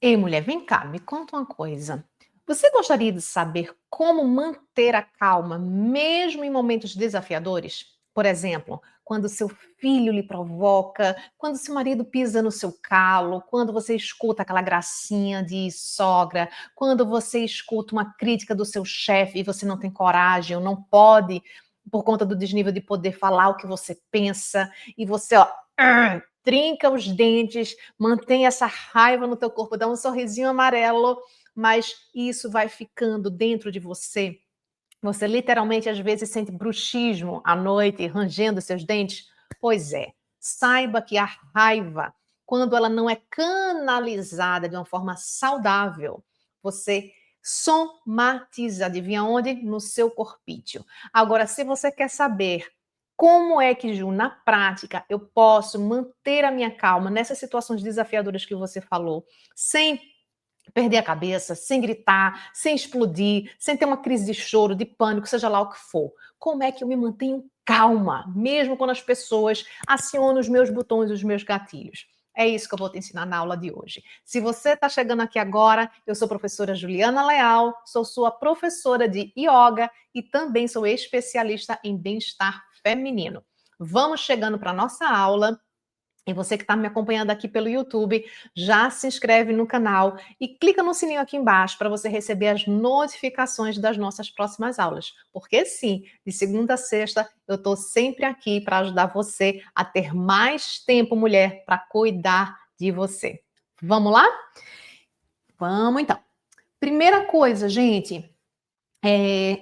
Ei, mulher, vem cá, me conta uma coisa. Você gostaria de saber como manter a calma mesmo em momentos desafiadores? Por exemplo, quando seu filho lhe provoca, quando seu marido pisa no seu calo, quando você escuta aquela gracinha de sogra, quando você escuta uma crítica do seu chefe e você não tem coragem ou não pode, por conta do desnível de poder falar o que você pensa, e você, ó, trinca os dentes, mantém essa raiva no teu corpo, dá um sorrisinho amarelo, mas isso vai ficando dentro de você. Você literalmente às vezes sente bruxismo à noite, rangendo seus dentes. Pois é, saiba que a raiva, quando ela não é canalizada de uma forma saudável, você somatiza, adivinha onde? No seu corpício. Agora, se você quer saber como é que, Ju, na prática, eu posso manter a minha calma nessas situações desafiadoras que você falou, sem perder a cabeça, sem gritar, sem explodir, sem ter uma crise de choro, de pânico, seja lá o que for. Como é que eu me mantenho calma, mesmo quando as pessoas acionam os meus botões, os meus gatilhos? É isso que eu vou te ensinar na aula de hoje. Se você está chegando aqui agora, eu sou a professora Juliana Leal, sou sua professora de yoga e também sou especialista em bem-estar feminino. Vamos chegando para a nossa aula. E você que está me acompanhando aqui pelo YouTube, já se inscreve no canal e clica no sininho aqui embaixo para você receber as notificações das nossas próximas aulas. Porque sim, de segunda a sexta, eu estou sempre aqui para ajudar você a ter mais tempo, mulher, para cuidar de você. Vamos lá? Vamos então. Primeira coisa, gente,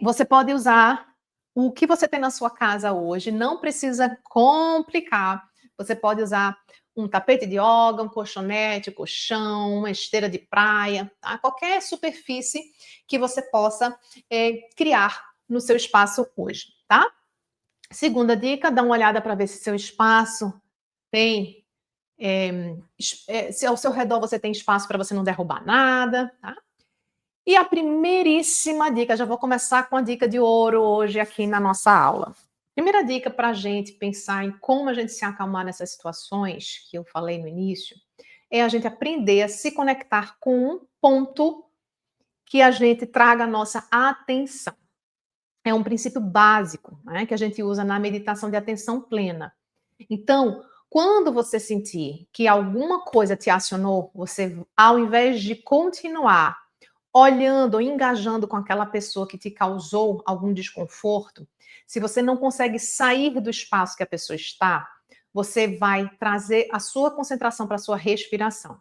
você pode usar o que você tem na sua casa hoje, não precisa complicar. Você pode usar um tapete de yoga, um colchonete, colchão, uma esteira de praia, tá? Qualquer superfície que você possa criar no seu espaço hoje, tá? Segunda dica, dá uma olhada para ver se seu espaço tem, se ao seu redor você tem espaço para você não derrubar nada, tá? E a primeiríssima dica, já vou começar com a dica de ouro hoje aqui na nossa aula. Primeira dica para a gente pensar em como a gente se acalmar nessas situações que eu falei no início, é a gente aprender a se conectar com um ponto que a gente traga a nossa atenção. É um princípio básico, né, que a gente usa na meditação de atenção plena. Então, quando você sentir que alguma coisa te acionou, você, ao invés de continuar olhando ou engajando com aquela pessoa que te causou algum desconforto, se você não consegue sair do espaço que a pessoa está, você vai trazer a sua concentração para a sua respiração.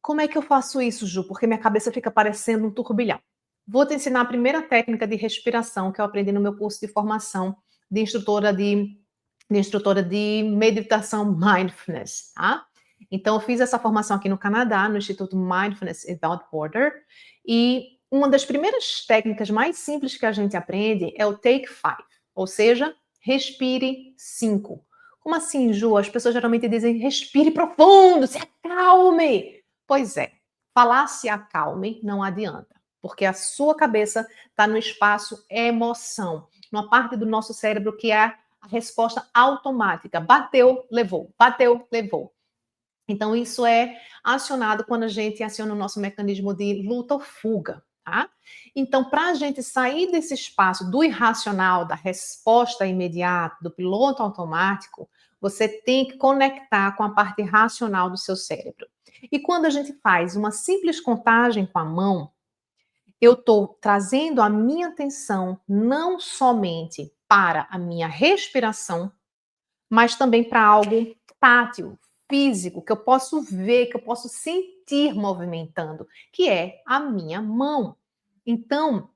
Como é que eu faço isso, Ju? Porque minha cabeça fica parecendo um turbilhão. Vou te ensinar a primeira técnica de respiração que eu aprendi no meu curso de formação de instrutora de meditação mindfulness, tá? Então, eu fiz essa formação aqui no Canadá, no Instituto Mindfulness Without Border, e uma das primeiras técnicas mais simples que a gente aprende é o Take Five, ou seja, respire 5. Como assim, Ju? As pessoas geralmente dizem respire profundo, se acalme. Pois é, falar se acalme não adianta, porque a sua cabeça está no espaço emoção, numa parte do nosso cérebro que é a resposta automática. Bateu, levou. Bateu, levou. Então, isso é acionado quando a gente aciona o nosso mecanismo de luta ou fuga, tá? Então, para a gente sair desse espaço do irracional, da resposta imediata, do piloto automático, você tem que conectar com a parte racional do seu cérebro. E quando a gente faz uma simples contagem com a mão, eu estou trazendo a minha atenção não somente para a minha respiração, mas também para algo tátil, físico, que eu posso ver, que eu posso sentir movimentando, que é a minha mão. Então,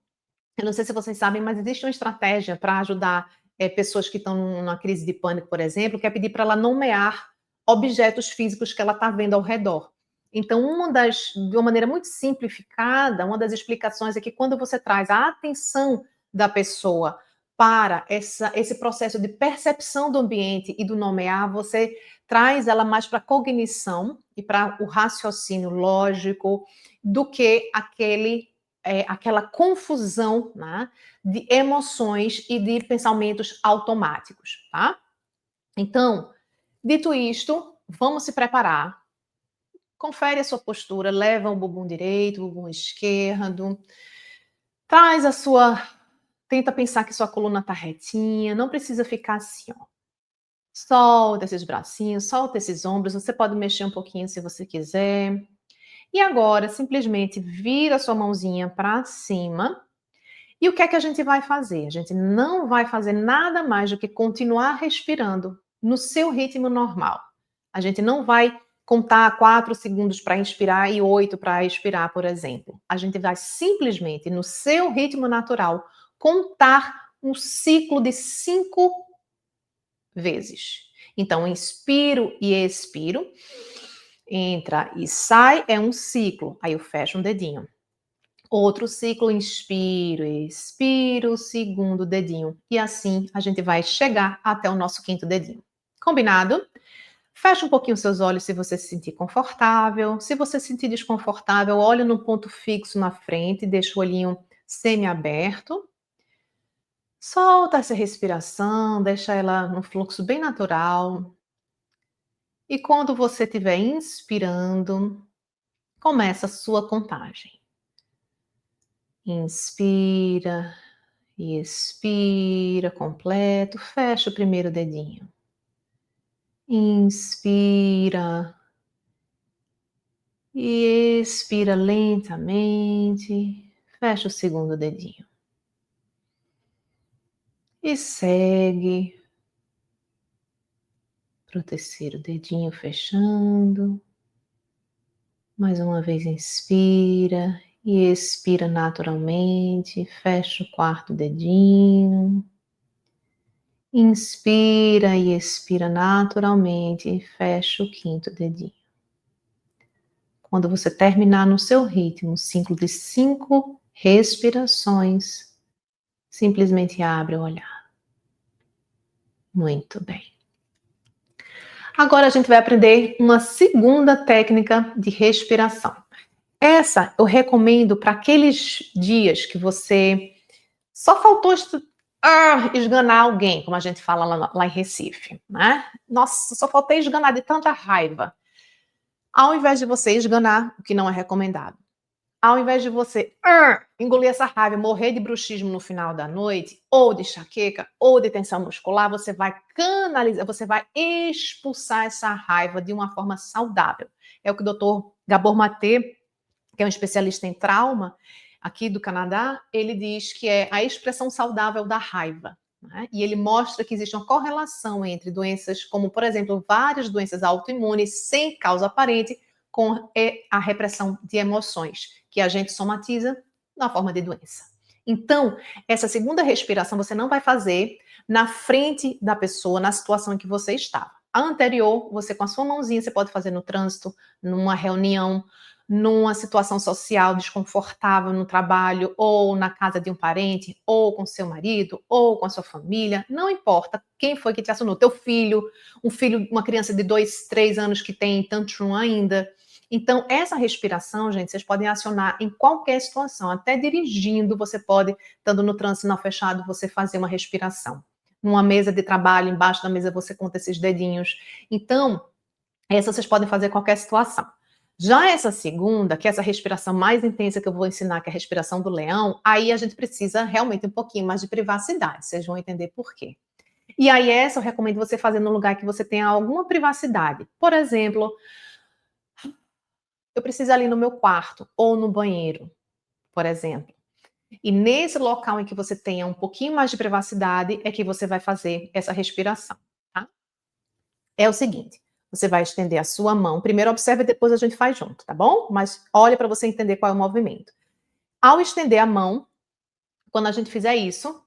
eu não sei se vocês sabem, mas existe uma estratégia para ajudar pessoas que estão numa crise de pânico, por exemplo, que é pedir para ela nomear objetos físicos que ela está vendo ao redor. Então, de uma maneira muito simplificada, uma das explicações é que quando você traz a atenção da pessoa para esse processo de percepção do ambiente e do nomear, você traz ela mais para a cognição e para o raciocínio lógico do que aquela confusão, né, de emoções e de pensamentos automáticos, tá? Então, dito isto, vamos se preparar. Confere a sua postura, leva o bumbum direito, o bumbum esquerdo. Traz a sua Tenta pensar que sua coluna está retinha, não precisa ficar assim, ó. Solta esses bracinhos, solta esses ombros, você pode mexer um pouquinho se você quiser. E agora, simplesmente vira sua mãozinha para cima. E o que é que a gente vai fazer? A gente não vai fazer nada mais do que continuar respirando no seu ritmo normal. A gente não vai contar 4 segundos para inspirar e 8 para expirar, por exemplo. A gente vai simplesmente, no seu ritmo natural, contar um ciclo de 5 vezes. Então, inspiro e expiro, entra e sai, é um ciclo. Aí eu fecho um dedinho. Outro ciclo, inspiro, expiro, segundo dedinho. E assim a gente vai chegar até o nosso quinto dedinho. Combinado? Feche um pouquinho seus olhos se você se sentir confortável. Se você se sentir desconfortável, olha no ponto fixo na frente, deixa o olhinho semi-aberto. Solta essa respiração, deixa ela num fluxo bem natural. E quando você estiver inspirando, começa a sua contagem. Inspira e expira completo, fecha o primeiro dedinho. Inspira e expira lentamente, fecha o segundo dedinho. E segue para o terceiro dedinho fechando. Mais uma vez inspira e expira naturalmente, fecha o quarto dedinho. Inspira e expira naturalmente e fecha o quinto dedinho. Quando você terminar no seu ritmo, ciclo de 5 respirações, simplesmente abre o olhar. Muito bem. Agora a gente vai aprender uma segunda técnica de respiração. Essa eu recomendo para aqueles dias que você só faltou esganar alguém, como a gente fala lá em Recife, né? Nossa, só faltei esganar de tanta raiva. Ao invés de você esganar, o que não é recomendado, ao invés de você engolir essa raiva, morrer de bruxismo no final da noite, ou de enxaqueca, ou de tensão muscular, você vai canalizar, você vai expulsar essa raiva de uma forma saudável. É o que o Dr. Gabor Maté, que é um especialista em trauma aqui do Canadá, ele diz que é a expressão saudável da raiva. Né? E ele mostra que existe uma correlação entre doenças como, por exemplo, várias doenças autoimunes sem causa aparente com a repressão de emoções, que a gente somatiza na forma de doença. Então, essa segunda respiração você não vai fazer na frente da pessoa, na situação em que você estava. A anterior, você com a sua mãozinha, você pode fazer no trânsito, numa reunião, numa situação social desconfortável no trabalho, ou na casa de um parente, ou com seu marido, ou com a sua família, não importa quem foi que te acionou, teu filho, uma criança de 2, 3 anos que tem tantrum ainda. Então, essa respiração, gente, vocês podem acionar em qualquer situação, até dirigindo, você pode, estando no trânsito sinal fechado, você fazer uma respiração. Numa mesa de trabalho, embaixo da mesa, você conta esses dedinhos. Então, essa vocês podem fazer em qualquer situação. Já essa segunda, que é essa respiração mais intensa que eu vou ensinar, que é a respiração do leão, aí a gente precisa realmente um pouquinho mais de privacidade, vocês vão entender por quê. E aí essa eu recomendo você fazer num lugar que você tenha alguma privacidade. Por exemplo, eu preciso ir ali no meu quarto ou no banheiro, por exemplo. E nesse local em que você tenha um pouquinho mais de privacidade é que você vai fazer essa respiração, tá? É o seguinte, você vai estender a sua mão. Primeiro observe e depois a gente faz junto, tá bom? Mas olha para você entender qual é o movimento. Ao estender a mão, quando a gente fizer isso,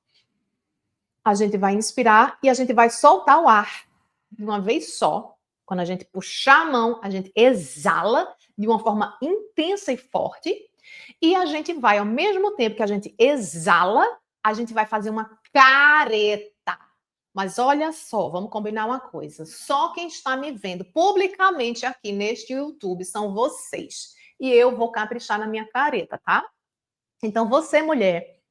a gente vai inspirar e a gente vai soltar o ar de uma vez só. Quando a gente puxar a mão, a gente exala de uma forma intensa e forte. E a gente vai, ao mesmo tempo que a gente exala, a gente vai fazer uma careta. Mas olha só, vamos combinar uma coisa. Só quem está me vendo publicamente aqui neste YouTube são vocês. E eu vou caprichar na minha careta, tá? Então, você, mulher,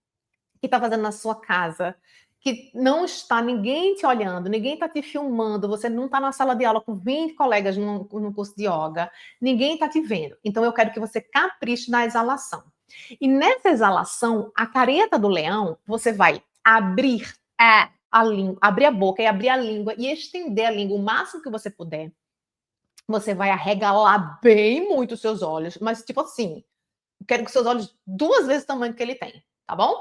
que está fazendo na sua casa, que não está ninguém te olhando, ninguém está te filmando, você não está na sala de aula com 20 colegas no curso de yoga, ninguém está te vendo. Então, eu quero que você capriche na exalação. E nessa exalação, a careta do leão, você vai abrir a língua, abrir a boca e abrir a língua e estender a língua o máximo que você puder. Você vai arregalar bem muito os seus olhos, mas tipo assim, quero que seus olhos 2 vezes o tamanho que ele tem, tá bom?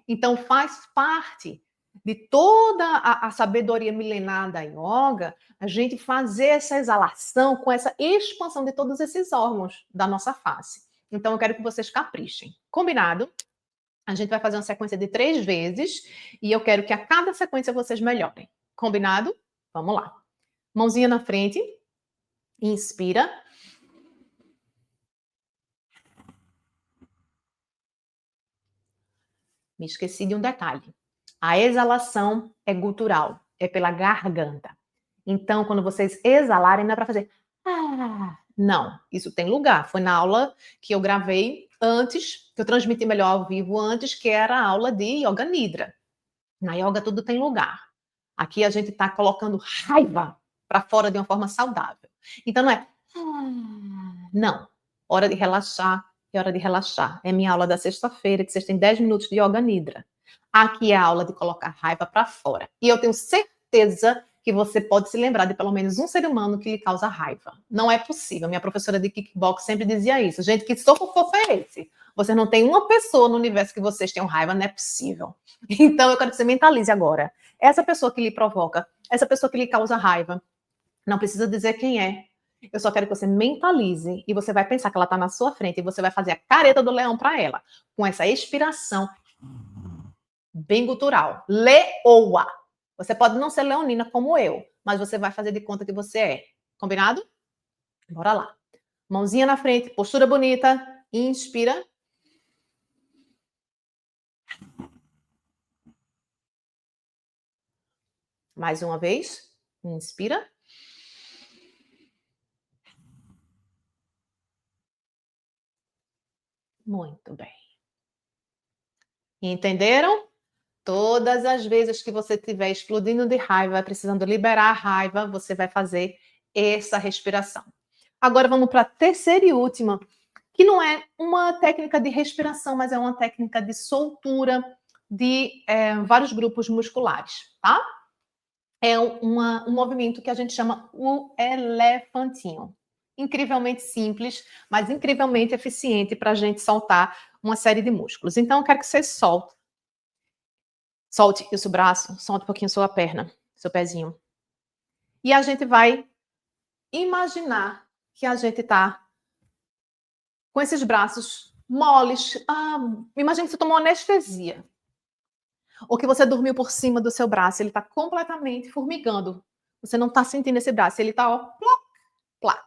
Então faz parte de toda a sabedoria milenar da yoga, a gente fazer essa exalação com essa expansão de todos esses órgãos da nossa face. Então eu quero que vocês caprichem. Combinado? A gente vai fazer uma sequência de 3 vezes e eu quero que a cada sequência vocês melhorem. Combinado? Vamos lá. Mãozinha na frente. Inspira. Me esqueci de um detalhe. A exalação é gutural, é pela garganta. Então, quando vocês exalarem, não é para fazer não, isso tem lugar. Foi na aula que eu gravei antes, que eu transmiti melhor ao vivo antes, que era a aula de Yoga Nidra. Na yoga tudo tem lugar. Aqui a gente está colocando raiva para fora de uma forma saudável. Então não é não. Hora de relaxar, é hora de relaxar. É minha aula da sexta-feira, que vocês têm 10 minutos de Yoga Nidra. Aqui é a aula de colocar raiva para fora. E eu tenho certeza que você pode se lembrar de pelo menos um ser humano que lhe causa raiva. Não é possível. Minha professora de kickbox sempre dizia isso. Gente, que soco fofo é esse? Você não tem uma pessoa no universo que vocês tenham raiva, não é possível. Então eu quero que você mentalize agora. Essa pessoa que lhe provoca, essa pessoa que lhe causa raiva, não precisa dizer quem é. Eu só quero que você mentalize e você vai pensar que ela está na sua frente e você vai fazer a careta do leão para ela, com essa expiração bem gutural. Leoa. Você pode não ser leonina como eu, mas você vai fazer de conta que você é. Combinado? Bora lá. Mãozinha na frente, postura bonita. Inspira. Mais uma vez. Inspira. Muito bem. Entenderam? Todas as vezes que você estiver explodindo de raiva, precisando liberar a raiva, você vai fazer essa respiração. Agora vamos para a terceira e última, que não é uma técnica de respiração, mas é uma técnica de soltura de vários grupos musculares, tá? É um movimento que a gente chama o elefantinho. Incrivelmente simples, mas incrivelmente eficiente para a gente soltar uma série de músculos. Então, eu quero que você solte o seu braço, solte um pouquinho sua perna, seu pezinho. E a gente vai imaginar que a gente está com esses braços moles. Imagina que você tomou anestesia. Ou que você dormiu por cima do seu braço, ele está completamente formigando. Você não está sentindo esse braço, ele está, ó, ploc, plac.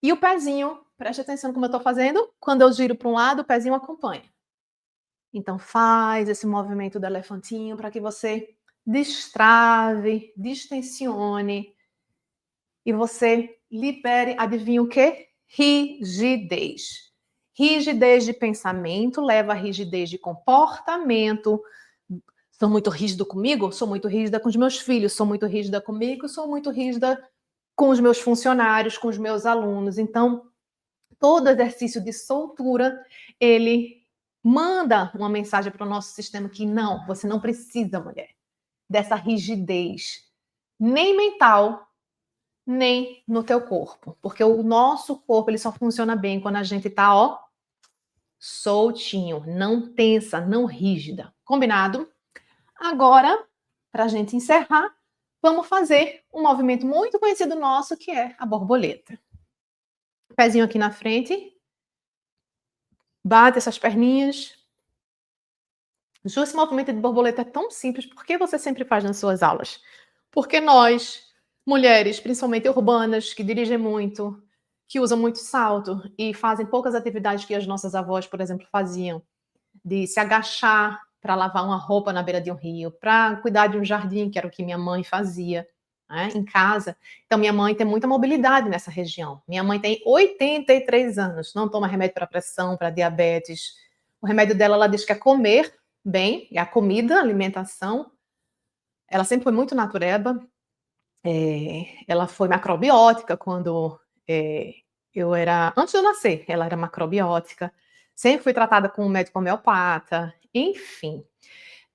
E o pezinho, preste atenção como eu estou fazendo. Quando eu giro para um lado, o pezinho acompanha. Então faz esse movimento do elefantinho para que você destrave, distensione e você libere, adivinha o quê? Rigidez. Rigidez de pensamento leva a rigidez de comportamento. Sou muito rígido comigo? Sou muito rígida com os meus filhos, sou muito rígida comigo, sou muito rígida com os meus funcionários, com os meus alunos. Então, todo exercício de soltura, ele manda uma mensagem para o nosso sistema que não, você não precisa, mulher, dessa rigidez, nem mental, nem no teu corpo. Porque o nosso corpo, ele só funciona bem quando a gente tá, ó, soltinho, não tensa, não rígida. Combinado? Agora, para a gente encerrar, vamos fazer um movimento muito conhecido nosso, que é a borboleta. Pezinho aqui na frente. Bate essas perninhas. Ju, esse movimento de borboleta é tão simples. Por que você sempre faz nas suas aulas? Porque nós, mulheres, principalmente urbanas, que dirigem muito, que usam muito salto e fazem poucas atividades que as nossas avós, por exemplo, faziam, de se agachar para lavar uma roupa na beira de um rio, para cuidar de um jardim, que era o que minha mãe fazia, né, em casa. Então, minha mãe tem muita mobilidade nessa região. Minha mãe tem 83 anos, não toma remédio para pressão, para diabetes. O remédio dela, ela diz que é comer bem, e a comida, a alimentação, ela sempre foi muito natureba, ela foi macrobiótica quando, eu era antes de eu nascer, ela era macrobiótica, sempre fui tratada com um médico homeopata, enfim.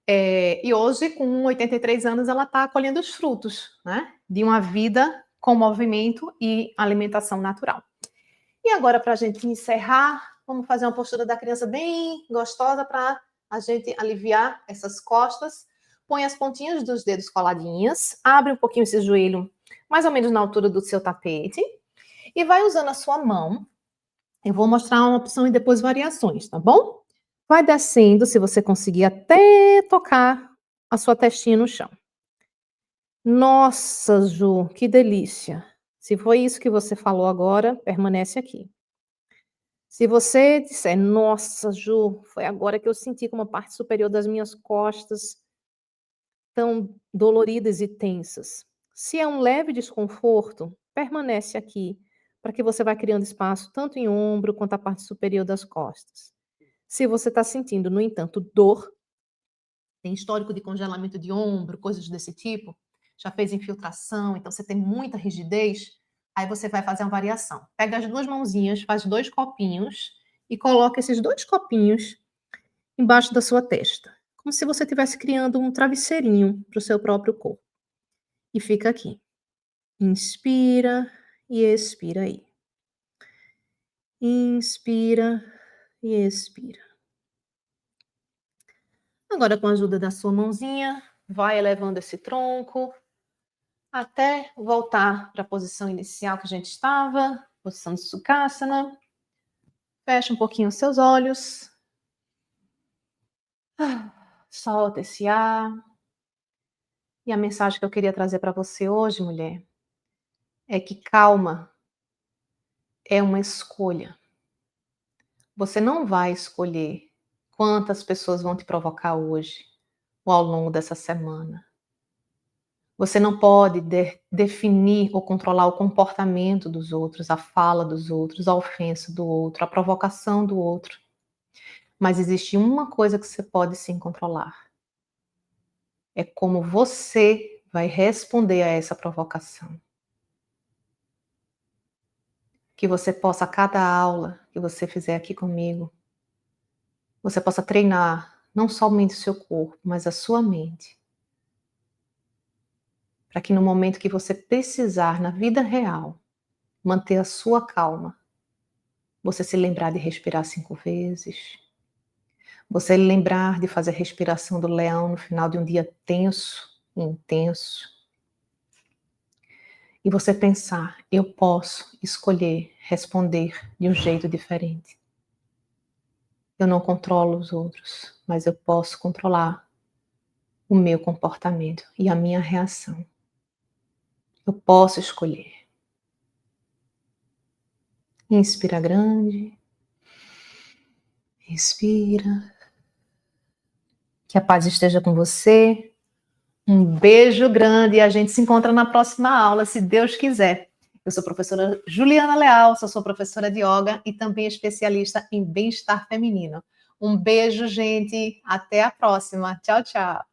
E hoje, com 83 anos, ela está colhendo os frutos, né, de uma vida com movimento e alimentação natural. E agora, para a gente encerrar, vamos fazer uma postura da criança bem gostosa para a gente aliviar essas costas. Põe as pontinhas dos dedos coladinhas, abre um pouquinho esse joelho, mais ou menos na altura do seu tapete, e vai usando a sua mão. Eu vou mostrar uma opção e depois variações, tá bom? Vai descendo, se você conseguir, até tocar a sua testinha no chão. Nossa, Ju, que delícia! Se foi isso que você falou agora, permanece aqui. Se você disser: "Nossa, Ju, foi agora que eu senti como a parte superior das minhas costas tão doloridas e tensas". Se é um leve desconforto, permanece aqui, para que você vá criando espaço tanto em ombro quanto a parte superior das costas. Se você está sentindo, no entanto, dor, tem histórico de congelamento de ombro, coisas desse tipo, já fez infiltração, então você tem muita rigidez, aí você vai fazer uma variação. Pega as 2 mãozinhas, faz 2 copinhos e coloca esses 2 copinhos embaixo da sua testa, como se você estivesse criando um travesseirinho para o seu próprio corpo. E fica aqui. Inspira e expira aí. Inspira e expira. Agora, com a ajuda da sua mãozinha, vai elevando esse tronco até voltar para a posição inicial que a gente estava, posição de Sukhasana. Fecha um pouquinho os seus olhos. Solta esse ar. E a mensagem que eu queria trazer para você hoje, mulher, é que calma é uma escolha. Você não vai escolher quantas pessoas vão te provocar hoje ou ao longo dessa semana. Você não pode definir ou controlar o comportamento dos outros, a fala dos outros, a ofensa do outro, a provocação do outro. Mas existe uma coisa que você pode sim controlar. É como você vai responder a essa provocação. Que você possa, a cada aula que você fizer aqui comigo, você possa treinar não somente o seu corpo, mas a sua mente. Para que no momento que você precisar, na vida real, manter a sua calma, você se lembrar de respirar 5 vezes, você lembrar de fazer a respiração do leão no final de um dia tenso e intenso, e você pensar: eu posso escolher responder de um jeito diferente. Eu não controlo os outros, mas eu posso controlar o meu comportamento e a minha reação. Eu posso escolher. Inspira grande. Respira. Que a paz esteja com você. Um beijo grande e a gente se encontra na próxima aula, se Deus quiser. Eu sou a professora Juliana Leal, sou sua professora de yoga e também especialista em bem-estar feminino. Um beijo, gente. Até a próxima. Tchau, tchau.